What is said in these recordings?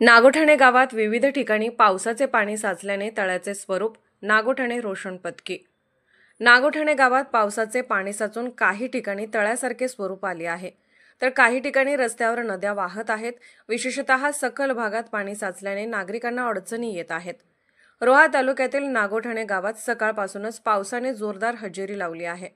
नागोठाणे गावात विविध ठिकाणी पावसाचे पाणी साचल्याने तळ्याचे स्वरूप नागोठाणे रोशन पत्की। नागोठाणे गावात पावसाचे पाणी साचून काही ठिकाणी तळ्यासारखे स्वरूप आले आहे, तर काही ठिकाणी रस्त्यावर नद्या वाहत आहेत। विशेषतः सखल भागात पाणी साचल्याने नागरिकांना अडचणी येत आहेत। रोहा तालुक्यातील नागोठाणे गावात सकाळपासूनच पावसाने जोरदार हजेरी लावली आहे।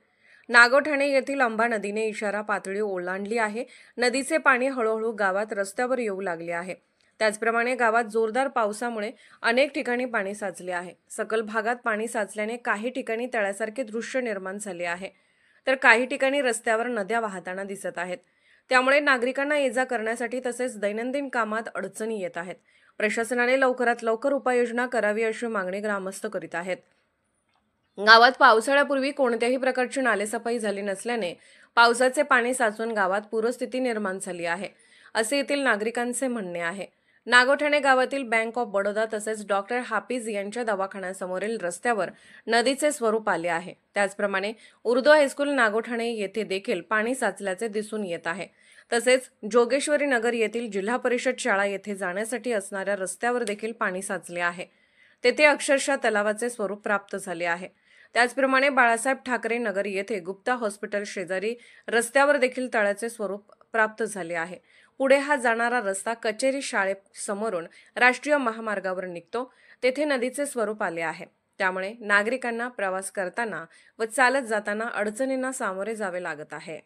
नागोठाणे येथील अंबा नदीने इशारा पातळी ओलांडली आहे। नदीचे पाणी हळूहळू गावात रस्त्यावर येऊ लागले आहे। त्याचप्रमाणे गावात जोरदार पावसामुळे अनेक ठिकाणी पाणी साचले आहे। सखल भागात पाणी साचल्याने काही ठिकाणी तळ्यासारखे दृश्य निर्माण झाले आहे, तर काही ठिकाणी रस्त्यावर नद्या वाहताना दिसत आहेत। त्यामुळे नागरिकांना ये-जा करण्यासाठी तसेच दैनंदिन कामात अडचणी येत आहेत। प्रशासनाने लवकरात लवकर उपाययोजना करावी अशी मागणी ग्रामस्थ करीत आहेत। गावात पावसाळ्यापूर्वी कोणत्याही प्रकारची नालेसफाई झाली नसल्याने पावसाचे पाणी साचून गावात पूरस्थिती निर्माण झाली आहे, असे येथील नागरिकांचे म्हणणे आहे। नागोठाणे गावातील बँक ऑफ बडोदा तसेच डॉक्टर हाफिज यांच्या दवाखान्यासमोरील रस्त्यावर नदीचे स्वरूप आले आहे। त्याचप्रमाणे उर्दू हायस्कूल नागोठाणे येथे देखील पाणी साचल्याचे दिसून येत आहे। तसेच जोगेश्वरी नगर येथील जिल्हा परिषद शाळा येथे जाण्यासाठी असणाऱ्या रस्त्यावर देखील पाणी साचले आहे। तेथे अक्षरशः तलावाचे स्वरूप प्राप्त झाले आहे। त्याचप्रमाणे बाळासाहेब ठाकरे नगर येथे गुप्ता हॉस्पिटल शेजारी रस्त्यावर देखील तळ्याचे स्वरूप प्राप्त झाले आहे। पुढे हा जाणारा रस्ता कचेरी शाळेसमोरून राष्ट्रीय महामार्गावर निघतो, तेथे नदीचे स्वरूप आले आहे। त्यामुळे नागरिकांना प्रवास करताना व चालत जाताना अडचणींना सामोरे जावे लागत आहे।